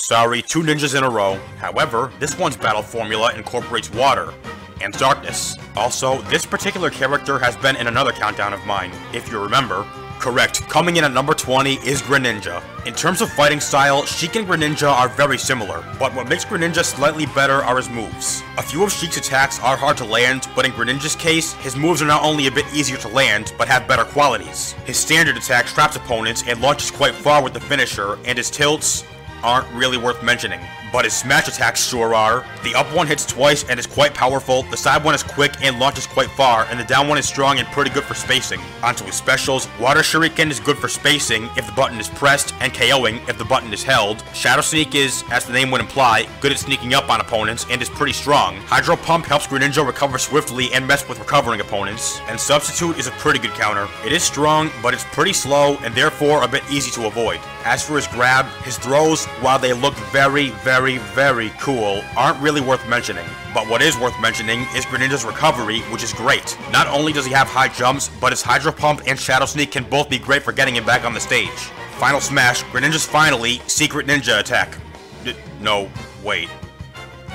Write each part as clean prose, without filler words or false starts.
Sorry, 2 ninjas in a row. However, this one's battle formula incorporates water and darkness. Also, this particular character has been in another countdown of mine, if you remember. Correct, coming in at number 20 is Greninja. In terms of fighting style, Sheik and Greninja are very similar, but what makes Greninja slightly better are his moves. A few of Sheik's attacks are hard to land, but in Greninja's case, his moves are not only a bit easier to land, but have better qualities. His standard attack traps opponents and launches quite far with the finisher, and his tilts aren't really worth mentioning. But his smash attacks sure are. The up one hits twice and is quite powerful, the side one is quick and launches quite far, and the down one is strong and pretty good for spacing. Onto his specials, Water Shuriken is good for spacing if the button is pressed, and KOing if the button is held. Shadow Sneak is, as the name would imply, good at sneaking up on opponents and is pretty strong. Hydro Pump helps Greninja recover swiftly and mess with recovering opponents. And Substitute is a pretty good counter. It is strong, but it's pretty slow and therefore a bit easy to avoid. As for his grab, his throws, while they look very cool, aren't really worth mentioning. But what is worth mentioning is Greninja's recovery, which is great. Not only does he have high jumps, but his Hydro Pump and Shadow Sneak can both be great for getting him back on the stage. Final Smash, Greninja's finally Secret Ninja attack. No, wait.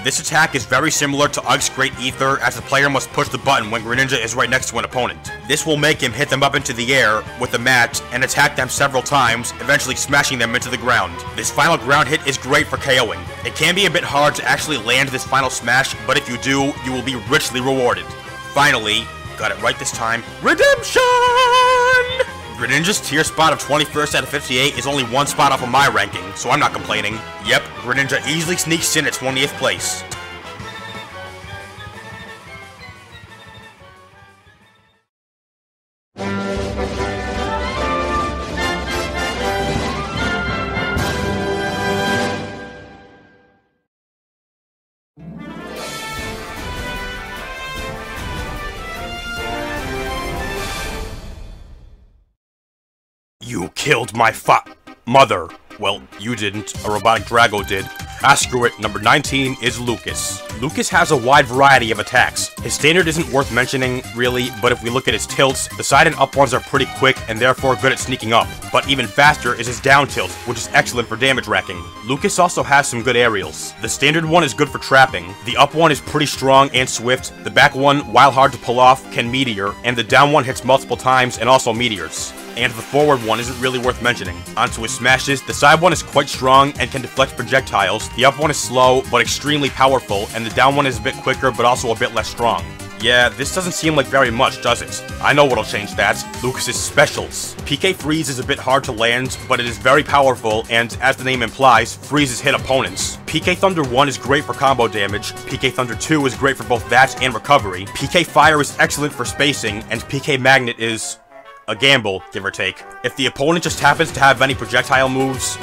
This attack is very similar to Ugg's Great Ether, as the player must push the button when Greninja is right next to an opponent. This will make him hit them up into the air with the mat and attack them several times, eventually smashing them into the ground. This final ground hit is great for KOing. It can be a bit hard to actually land this final smash, but if you do, you will be richly rewarded. Finally, got it right this time, Redemption! Greninja's tier spot of 21st out of 58 is only one spot off of my ranking, so I'm not complaining. Yep, Greninja easily sneaks in at 20th place. You killed my mother. Well, you didn't. A robotic Drago did. Screw it. Number 19 is Lucas. Lucas has a wide variety of attacks. His standard isn't worth mentioning, really, but if we look at his tilts, the side and up ones are pretty quick and therefore good at sneaking up. But even faster is his down tilt, which is excellent for damage racking. Lucas also has some good aerials. The standard one is good for trapping. The up one is pretty strong and swift. The back one, while hard to pull off, can meteor, and the down one hits multiple times and also meteors. And the forward one isn't really worth mentioning. Onto his smashes, the side one is quite strong and can deflect projectiles, the up one is slow but extremely powerful, and the down one is a bit quicker but also a bit less strong. Yeah, this doesn't seem like very much, does it? I know what'll change that. Lucas's specials. PK Freeze is a bit hard to land, but it is very powerful, and as the name implies, freezes hit opponents. PK Thunder 1 is great for combo damage, PK Thunder 2 is great for both that and recovery, PK Fire is excellent for spacing, and PK Magnet is a gamble, give or take. If the opponent just happens to have any projectile moves,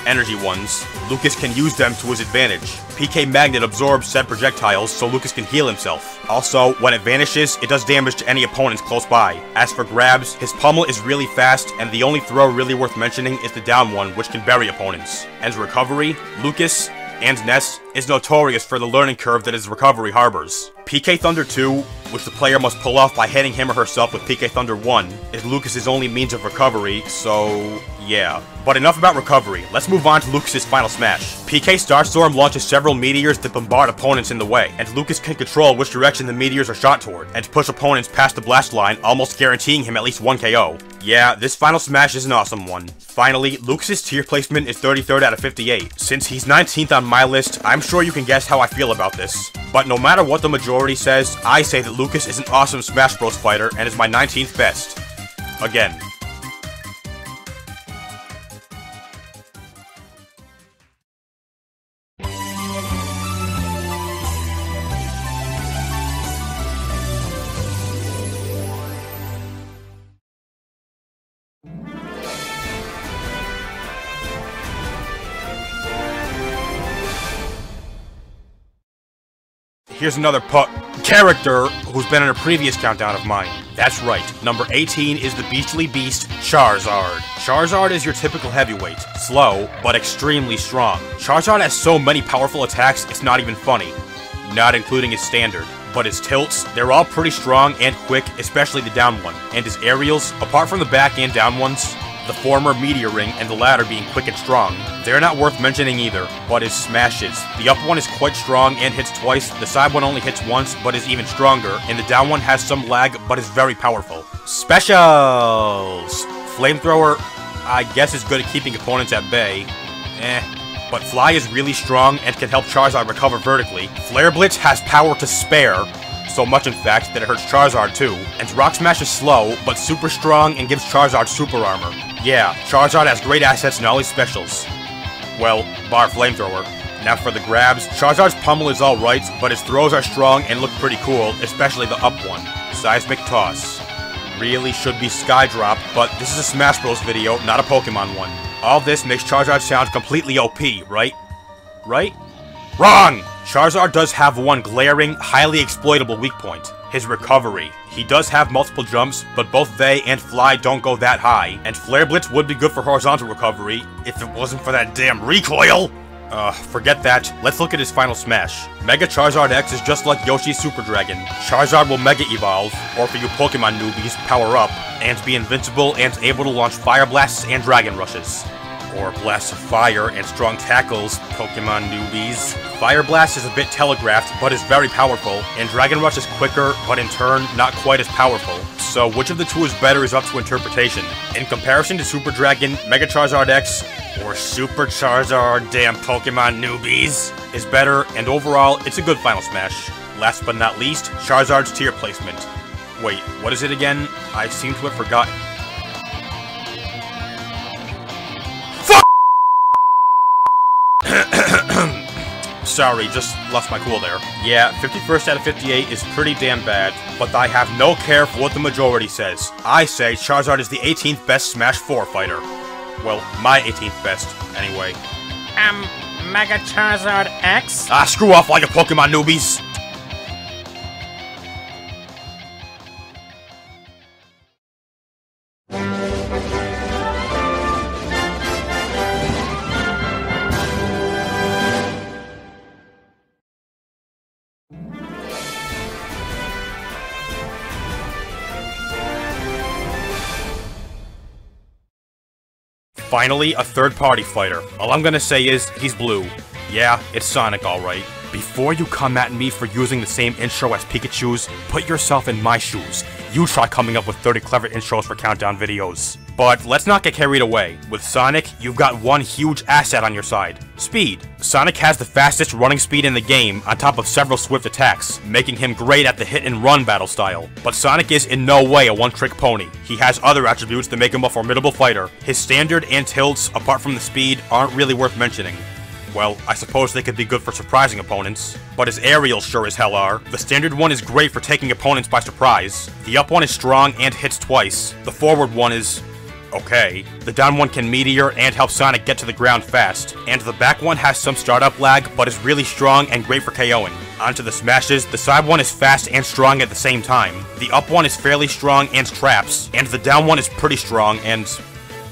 energy ones, Lucas can use them to his advantage. PK Magnet absorbs said projectiles so Lucas can heal himself. Also, when it vanishes, it does damage to any opponents close by. As for grabs, his pummel is really fast, and the only throw really worth mentioning is the down one, which can bury opponents. As recovery, Lucas and Nessa is notorious for the learning curve that his recovery harbors. PK Thunder 2, which the player must pull off by hitting him or herself with PK Thunder 1, is Lucas's only means of recovery, so yeah. But enough about recovery, let's move on to Lucas's final smash. PK Starstorm launches several meteors that bombard opponents in the way, and Lucas can control which direction the meteors are shot toward, and push opponents past the blast line, almost guaranteeing him at least one KO. Yeah, this final smash is an awesome one. Finally, Lucas's tier placement is 33rd out of 58. Since he's 19th on my list, I'm sure you can guess how I feel about this. But no matter what the majority says, I say that Lucas is an awesome Smash Bros. Fighter and is my 19th best. Again. Here's another character who's been in a previous countdown of mine. That's right, number 18 is the beastly beast, Charizard. Charizard is your typical heavyweight, slow, but extremely strong. Charizard has so many powerful attacks, it's not even funny. Not including his standard. But his tilts, they're all pretty strong and quick, especially the down one. And his aerials, apart from the back and down ones, the former Meteoring and the latter being quick and strong. They're not worth mentioning either, but his smashes. The up one is quite strong and hits twice, the side one only hits once but is even stronger, and the down one has some lag but is very powerful. Specials! Flamethrower, I guess, is good at keeping opponents at bay. But Fly is really strong and can help Charizard recover vertically. Flare Blitz has power to spare, so much in fact that it hurts Charizard too. And Rock Smash is slow, but super strong and gives Charizard super armor. Yeah, Charizard has great assets in all his specials. Well, bar Flamethrower. Now for the grabs, Charizard's pummel is alright, but his throws are strong and look pretty cool, especially the up one. Seismic Toss. Really should be Skydrop, but this is a Smash Bros video, not a Pokemon one. All this makes Charizard sound completely OP, right? Right? Wrong! Charizard does have one glaring, highly exploitable weak point. His recovery. He does have multiple jumps, but both they and Fly don't go that high, and Flare Blitz would be good for horizontal recovery, if it wasn't for that damn recoil! Forget that. Let's look at his final smash. Mega Charizard X is just like Yoshi's Super Dragon. Charizard will Mega Evolve, or for you Pokemon newbies, Power Up, and be invincible and able to launch Fire Blasts and Dragon Rushes. Or Blasts of Fire and strong tackles, Pokemon newbies. Fire Blast is a bit telegraphed, but is very powerful, and Dragon Rush is quicker, but in turn, not quite as powerful. So which of the two is better is up to interpretation. In comparison to Super Dragon, Mega Charizard X, or Super Charizard, damn Pokemon newbies, is better, and overall, it's a good final smash. Last but not least, Charizard's tier placement. Wait, what is it again? I seem to have forgotten. Sorry, just lost my cool there. Yeah, 51st out of 58 is pretty damn bad, but I have no care for what the majority says. I say Charizard is the 18th best Smash 4 fighter. Well, my 18th best, anyway. Mega Charizard X? Ah, screw off like a Pokemon newbies! Finally, a third-party fighter. All I'm gonna say is, he's blue. Yeah, it's Sonic, alright. Before you come at me for using the same intro as Pikachu's, put yourself in my shoes. You try coming up with 30 clever intros for countdown videos. But let's not get carried away. With Sonic, you've got one huge asset on your side. Speed. Sonic has the fastest running speed in the game, on top of several swift attacks, making him great at the hit-and-run battle style. But Sonic is in no way a one-trick pony. He has other attributes that make him a formidable fighter. His standard and tilts, apart from the speed, aren't really worth mentioning. Well, I suppose they could be good for surprising opponents, but his aerials sure as hell are. The standard one is great for taking opponents by surprise. The up one is strong and hits twice. The forward one is okay. The down one can meteor and help Sonic get to the ground fast. And the back one has some startup lag, but is really strong and great for KOing. Onto the smashes, the side one is fast and strong at the same time. The up one is fairly strong and traps, and the down one is pretty strong and...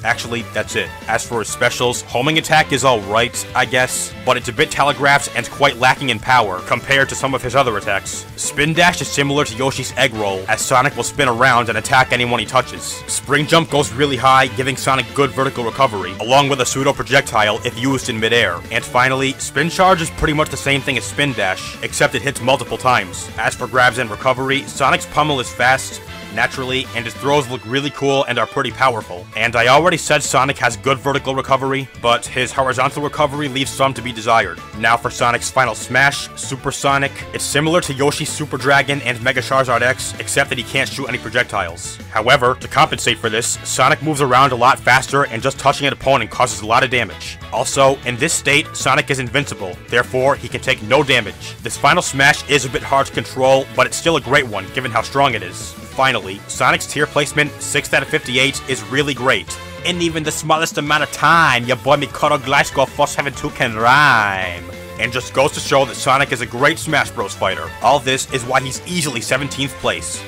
actually, that's it. As for his specials, homing attack is alright, I guess, but it's a bit telegraphed and quite lacking in power compared to some of his other attacks. Spin Dash is similar to Yoshi's Egg Roll, as Sonic will spin around and attack anyone he touches. Spring Jump goes really high, giving Sonic good vertical recovery, along with a pseudo projectile if used in midair. And finally, Spin Charge is pretty much the same thing as Spin Dash, except it hits multiple times. As for grabs and recovery, Sonic's pummel is fast, naturally, and his throws look really cool and are pretty powerful. And I already said Sonic has good vertical recovery, but his horizontal recovery leaves some to be desired. Now for Sonic's final smash, Super Sonic. It's similar to Yoshi's Super Dragon and Mega Charizard X, except that he can't shoot any projectiles. However, to compensate for this, Sonic moves around a lot faster and just touching an opponent causes a lot of damage. Also, in this state, Sonic is invincible, therefore he can take no damage. This final smash is a bit hard to control, but it's still a great one given how strong it is. Finally, Sonic's tier placement, 6th out of 58, is really great. In even the smallest amount of time, your boy Mikado Glysko 472 can rhyme. And just goes to show that Sonic is a great Smash Bros. Fighter. All this is why he's easily 17th place.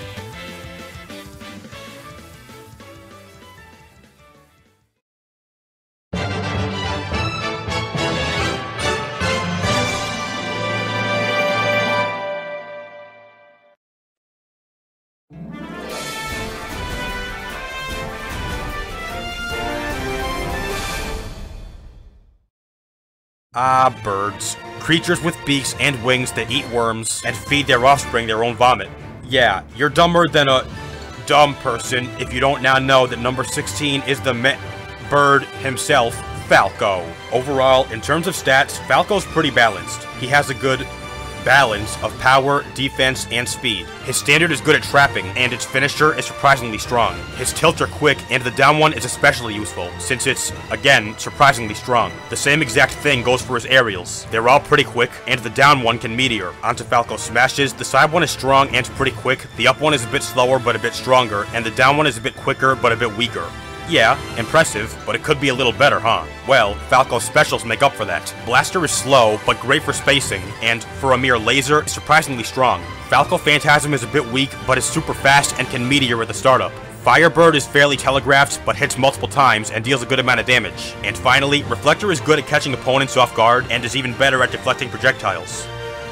Ah, birds. Creatures with beaks and wings that eat worms and feed their offspring their own vomit. Yeah, you're dumber than a dumb person if you don't now know that number 16 is the bird himself, Falco. Overall, in terms of stats, Falco's pretty balanced. He has a good balance of power, defense, and speed. His standard is good at trapping, and its finisher is surprisingly strong. His tilts are quick, and the down one is especially useful, since it's, again, surprisingly strong. The same exact thing goes for his aerials. They're all pretty quick, and the down one can meteor onto Falco's smashes. The side one is strong and pretty quick, the up one is a bit slower but a bit stronger, and the down one is a bit quicker but a bit weaker. Yeah, impressive, but it could be a little better, huh? Well, Falco's specials make up for that. Blaster is slow, but great for spacing, and for a mere laser, is surprisingly strong. Falco Phantasm is a bit weak, but is super fast and can meteor at the startup. Firebird is fairly telegraphed, but hits multiple times and deals a good amount of damage. And finally, Reflector is good at catching opponents off guard, and is even better at deflecting projectiles.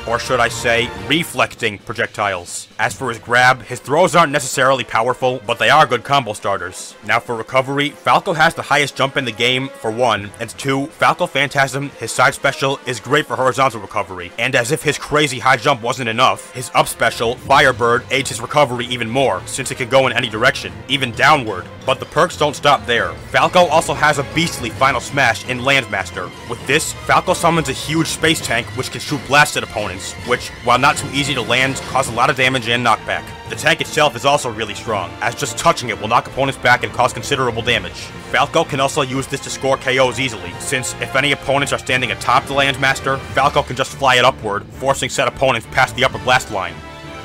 Or should I say, reflecting projectiles. As for his grab, his throws aren't necessarily powerful, but they are good combo starters. Now for recovery, Falco has the highest jump in the game, for one, and two, Falco Phantasm, his side special, is great for horizontal recovery. And as if his crazy high jump wasn't enough, his up special, Firebird, aids his recovery even more, since it can go in any direction, even downward. But the perks don't stop there. Falco also has a beastly final smash in Landmaster. With this, Falco summons a huge space tank which can shoot blasts at opponents, which, while not too easy to land, cause a lot of damage and knockback. The tank itself is also really strong, as just touching it will knock opponents back and cause considerable damage. Falco can also use this to score KOs easily, since if any opponents are standing atop the Landmaster, Falco can just fly it upward, forcing said opponents past the upper blast line.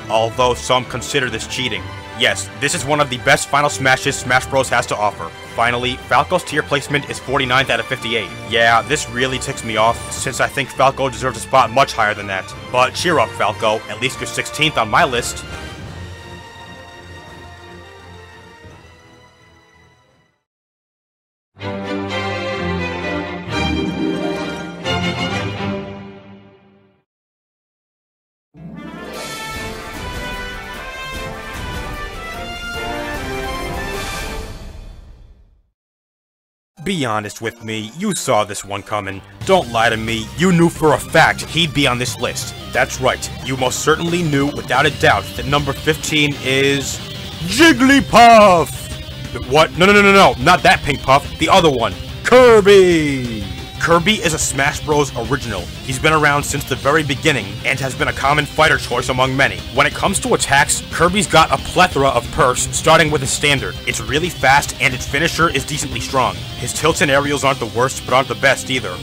Although some consider this cheating. Yes, this is one of the best final smashes Smash Bros has to offer. Finally, Falco's tier placement is 49th out of 58. Yeah, this really ticks me off, since I think Falco deserves a spot much higher than that. But cheer up, Falco, at least you're 16th on my list. Be honest with me, you saw this one coming. Don't lie to me, you knew for a fact he'd be on this list. That's right, you most certainly knew without a doubt that number 15 is Jigglypuff! What? No, not that pink puff, the other one, Kirby! Kirby is a Smash Bros. Original. He's been around since the very beginning, and has been a common fighter choice among many. When it comes to attacks, Kirby's got a plethora of perks, starting with his standard. It's really fast, and its finisher is decently strong. His tilts and aerials aren't the worst, but aren't the best either.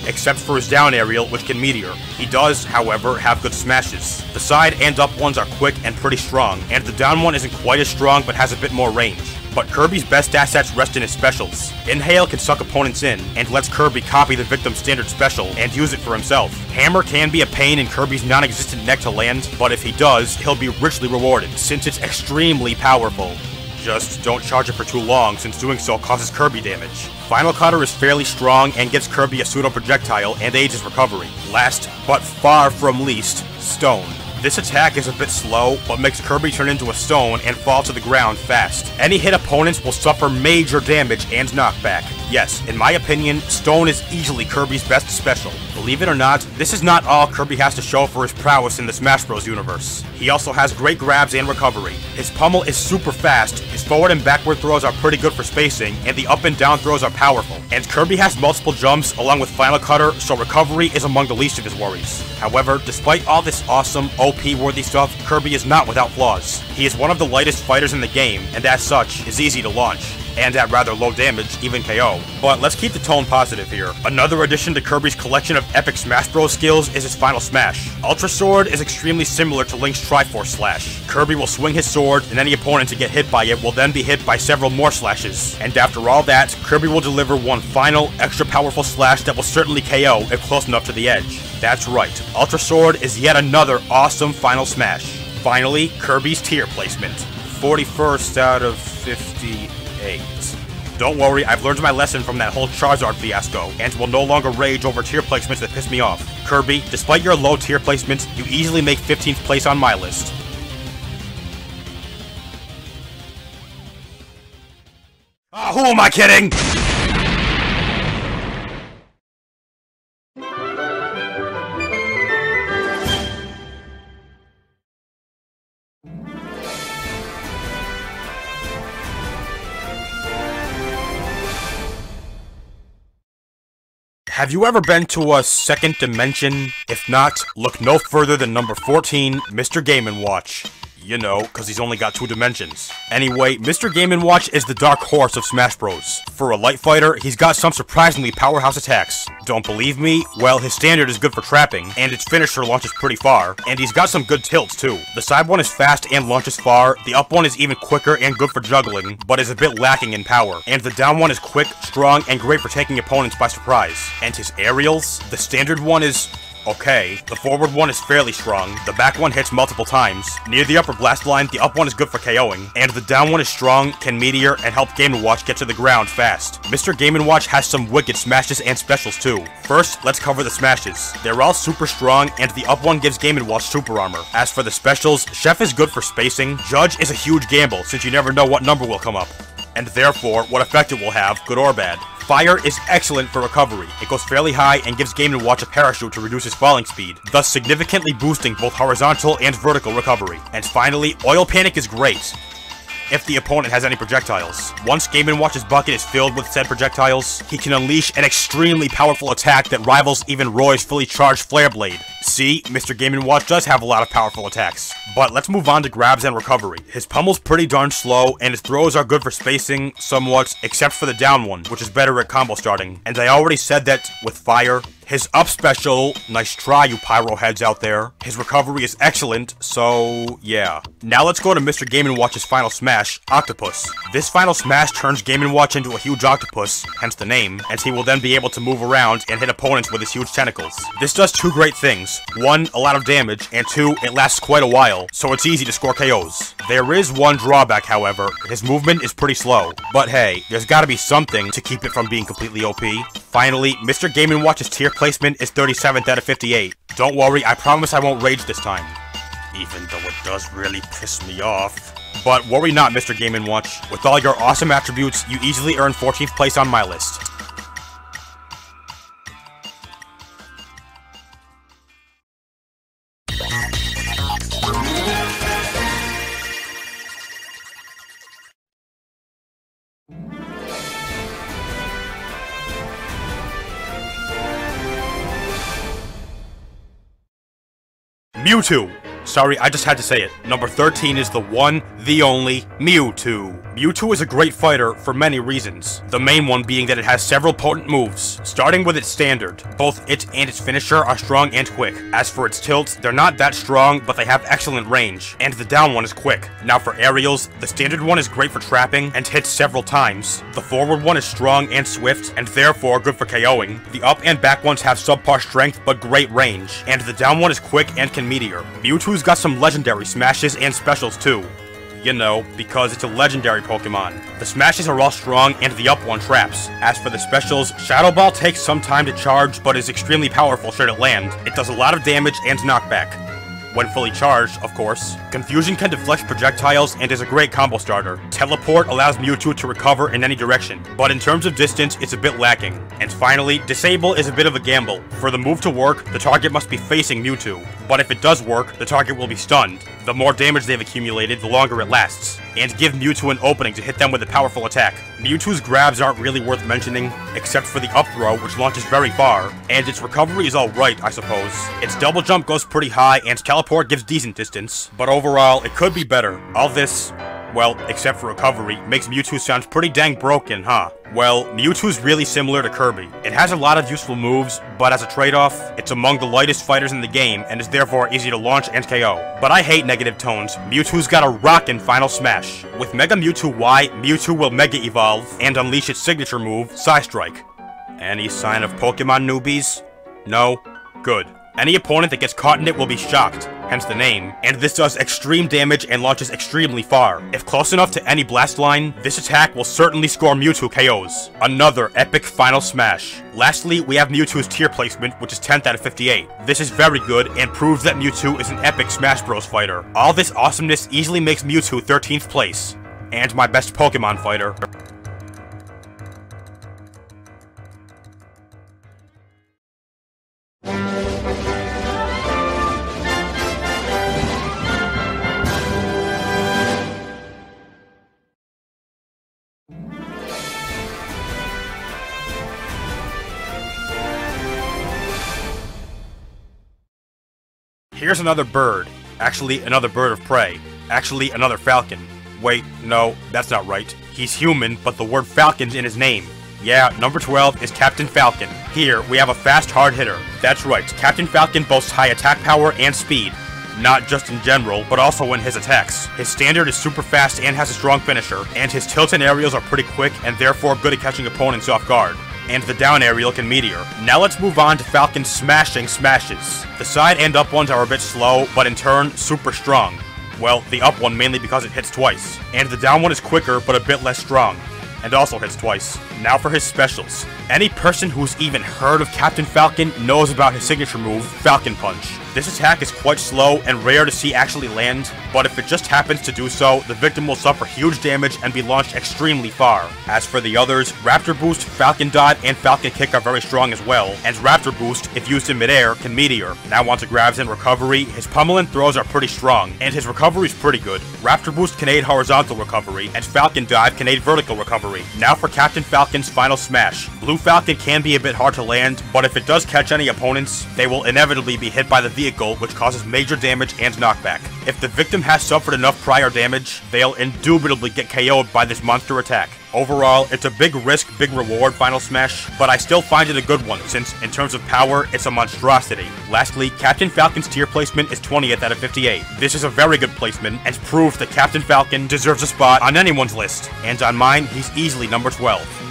Except for his down aerial, which can meteor. He does, however, have good smashes. The side and up ones are quick and pretty strong, and the down one isn't quite as strong, but has a bit more range. But Kirby's best assets rest in his specials. Inhale can suck opponents in, and lets Kirby copy the victim's standard special and use it for himself. Hammer can be a pain in Kirby's non-existent neck to land, but if he does, he'll be richly rewarded, since it's extremely powerful. Just don't charge it for too long, since doing so causes Kirby damage. Final Cutter is fairly strong and gives Kirby a pseudo-projectile and aids his recovery. Last, but far from least, Stone. This attack is a bit slow, but makes Kirby turn into a stone and fall to the ground fast. Any hit opponents will suffer major damage and knockback. Yes, in my opinion, Stone is easily Kirby's best special. Believe it or not, this is not all Kirby has to show for his prowess in the Smash Bros. Universe. He also has great grabs and recovery. His pummel is super fast, his forward and backward throws are pretty good for spacing, and the up and down throws are powerful. And Kirby has multiple jumps along with Final Cutter, so recovery is among the least of his worries. However, despite all this awesome, OP-worthy stuff, Kirby is not without flaws. He is one of the lightest fighters in the game, and as such, is easy to launch. And at rather low damage, even KO. But let's keep the tone positive here. Another addition to Kirby's collection of epic Smash Bros. Skills is his final smash. Ultra Sword is extremely similar to Link's Triforce Slash. Kirby will swing his sword, and any opponent to get hit by it will then be hit by several more slashes. And after all that, Kirby will deliver one final, extra powerful slash that will certainly KO if close enough to the edge. That's right, Ultra Sword is yet another awesome final smash. Finally, Kirby's tier placement. 41st out of 58. Don't worry, I've learned my lesson from that whole Charizard fiasco, and will no longer rage over tier placements that piss me off. Kirby, despite your low tier placement, you easily make 15th place on my list. Who am I kidding? Have you ever been to a second dimension? If not, look no further than number 14, Mr. Game & Watch. You know, cause he's only got 2 dimensions. Anyway, Mr. Game & Watch is the dark horse of Smash Bros. For a light fighter, he's got some surprisingly powerhouse attacks. Don't believe me? Well, his standard is good for trapping, and its finisher launches pretty far, and he's got some good tilts too. The side one is fast and launches far, the up one is even quicker and good for juggling, but is a bit lacking in power, and the down one is quick, strong, and great for taking opponents by surprise. And his aerials? The standard one is okay, the forward one is fairly strong, the back one hits multiple times, near the upper blast line, the up one is good for KOing, and the down one is strong, can meteor, and help Game & Watch get to the ground fast. Mr. Game & Watch has some wicked smashes and specials too. First, let's cover the smashes. They're all super strong, and the up one gives Game & Watch super armor. As for the specials, Chef is good for spacing, Judge is a huge gamble, since you never know what number will come up, and therefore, what effect it will have, good or bad. Fire is excellent for recovery. It goes fairly high and gives Game & Watch a parachute to reduce his falling speed, thus significantly boosting both horizontal and vertical recovery. And finally, Oil Panic is great if the opponent has any projectiles. Once Game & Watch's bucket is filled with said projectiles, he can unleash an extremely powerful attack that rivals even Roy's fully charged Flare Blade. See, Mr. Game & Watch does have a lot of powerful attacks. But let's move on to grabs and recovery. His pummel's pretty darn slow, and his throws are good for spacing, somewhat, except for the down one, which is better at combo starting. And I already said that with fire. His up special, nice try you pyro heads out there. His recovery is excellent, so yeah. Now let's go to Mr. Game & Watch's final smash, Octopus. This final smash turns Game & Watch into a huge octopus, hence the name, and he will then be able to move around and hit opponents with his huge tentacles. This does 2 great things. 1, a lot of damage, and 2, it lasts quite a while, so it's easy to score KOs. There is one drawback, however, his movement is pretty slow. But hey, there's gotta be something to keep it from being completely OP. Finally, Mr. Game & Watch's tier placement is 37th out of 58. Don't worry, I promise I won't rage this time. Even though it does really piss me off. But worry not, Mr. Game & Watch. With all your awesome attributes, you easily earn 14th place on my list. Mewtwo! Sorry, I just had to say it. Number 13 is the one, the only, Mewtwo. Mewtwo is a great fighter for many reasons. The main one being that it has several potent moves. Starting with its standard, both it and its finisher are strong and quick. As for its tilts, they're not that strong, but they have excellent range. And the down one is quick. Now for aerials, the standard one is great for trapping and hits several times. The forward one is strong and swift, and therefore good for KOing. The up and back ones have subpar strength, but great range. And the down one is quick and can meteor. Mewtwo's got some legendary smashes and specials too. You know, because it's a legendary Pokemon. The smashes are all strong and the up one traps. As for the specials, Shadow Ball takes some time to charge but is extremely powerful should it land. It does a lot of damage and knockback. When fully charged, of course. Confusion can deflect projectiles and is a great combo starter. Teleport allows Mewtwo to recover in any direction, but in terms of distance, it's a bit lacking. And finally, Disable is a bit of a gamble. For the move to work, the target must be facing Mewtwo, but if it does work, the target will be stunned. The more damage they've accumulated, the longer it lasts, and give Mewtwo an opening to hit them with a powerful attack. Mewtwo's grabs aren't really worth mentioning, except for the up throw, which launches very far, and its recovery is alright, I suppose. Its double jump goes pretty high, and teleport gives decent distance, but overall, it could be better. All this, well, except for recovery, makes Mewtwo sound pretty dang broken, huh? Well, Mewtwo's really similar to Kirby. It has a lot of useful moves, but as a trade-off, it's among the lightest fighters in the game, and is therefore easy to launch and KO. But I hate negative tones. Mewtwo's got a rockin' final smash. With Mega Mewtwo Y, Mewtwo will Mega Evolve, and unleash its signature move, Psystrike. Any sign of Pokemon newbies? No? Good. Any opponent that gets caught in it will be shocked, hence the name, and this does extreme damage and launches extremely far. If close enough to any blast line, this attack will certainly score Mewtwo KOs. Another epic final smash. Lastly, we have Mewtwo's tier placement, which is 10th out of 58. This is very good, and proves that Mewtwo is an epic Smash Bros fighter. All this awesomeness easily makes Mewtwo 13th place, and my best Pokemon fighter. Here's another bird. Actually, another bird of prey. Actually, another falcon. Wait, no, that's not right. He's human, but the word falcon's in his name. Yeah, number 12 is Captain Falcon. Here, we have a fast, hard hitter. That's right, Captain Falcon boasts high attack power and speed. Not just in general, but also in his attacks. His standard is super fast and has a strong finisher, and his tilt and aerials are pretty quick and therefore good at catching opponents off guard. And the down aerial can meteor. Now let's move on to Falcon's smashing smashes. The side and up ones are a bit slow, but in turn, super strong. Well, the up one mainly because it hits twice. And the down one is quicker, but a bit less strong. And also hits twice. Now for his specials. Any person who's even heard of Captain Falcon knows about his signature move, Falcon Punch. This attack is quite slow and rare to see actually land, but if it just happens to do so, the victim will suffer huge damage and be launched extremely far. As for the others, Raptor Boost, Falcon Dot, and Falcon Kick are very strong as well, and Raptor Boost, if used in midair, can meteor. Now onto grabs and recovery, his pummel and throws are pretty strong, and his recovery is pretty good. Raptor Boost can aid horizontal recovery, and Falcon Dive can aid vertical recovery. Now for Captain Falcon's final smash. Blue Falcon can be a bit hard to land, but if it does catch any opponents, they will inevitably be hit by the vehicle, which causes major damage and knockback. If the victim has suffered enough prior damage, they'll indubitably get KO'd by this monster attack. Overall, it's a big risk, big reward final smash, but I still find it a good one, since in terms of power, it's a monstrosity. Lastly, Captain Falcon's tier placement is 20th out of 58. This is a very good placement, and proof that Captain Falcon deserves a spot on anyone's list. And on mine, he's easily number 12.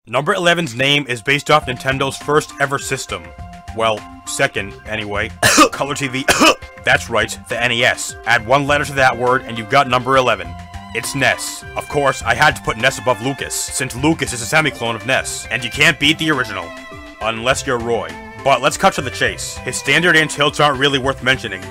Number 11's name is based off Nintendo's first ever system. Well, second, anyway. Color TV. That's right, the NES. Add one letter to that word and you've got number 11. It's Ness. Of course, I had to put Ness above Lucas, since Lucas is a semi-clone of Ness, and you can't beat the original. Unless you're Roy. But let's cut to the chase. His standard and tilts aren't really worth mentioning,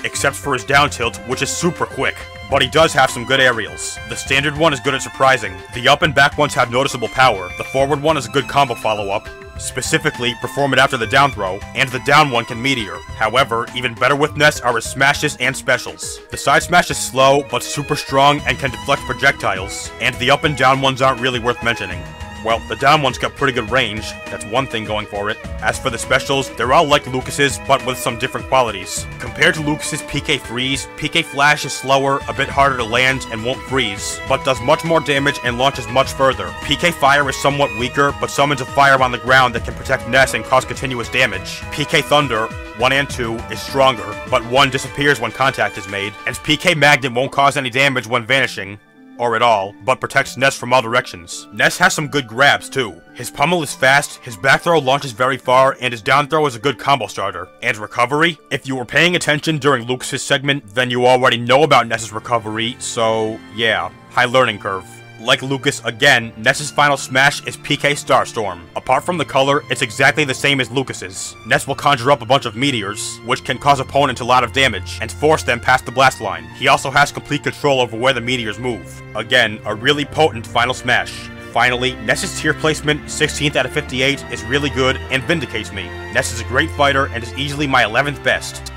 except for his down tilt, which is super quick. But he does have some good aerials. The standard one is good at surprising. The up and back ones have noticeable power. The forward one is a good combo follow-up. Specifically, perform it after the down throw, and the down one can meteor. However, even better with Ness are his smashes and specials. The side smash is slow, but super strong and can deflect projectiles, and the up and down ones aren't really worth mentioning. Well, the down one's got pretty good range, that's one thing going for it. As for the specials, they're all like Lucas's, but with some different qualities. Compared to Lucas's PK Freeze, PK Flash is slower, a bit harder to land, and won't freeze, but does much more damage and launches much further. PK Fire is somewhat weaker, but summons a fire on the ground that can protect Ness and cause continuous damage. PK Thunder, 1 and 2, is stronger, but 1 disappears when contact is made, and PK Magnet won't cause any damage when vanishing, or at all, but protects Ness from all directions. Ness has some good grabs too. His pummel is fast, his back throw launches very far, and his down throw is a good combo starter. And recovery? If you were paying attention during Lucas's segment, then you already know about Ness's recovery, so yeah, high learning curve. Like Lucas again, Ness's final smash is PK Starstorm. Apart from the color, it's exactly the same as Lucas's. Ness will conjure up a bunch of meteors, which can cause opponents a lot of damage, and force them past the blast line. He also has complete control over where the meteors move. Again, a really potent final smash. Finally, Ness's tier placement, 16th out of 58, is really good and vindicates me. Ness is a great fighter and is easily my 11th best.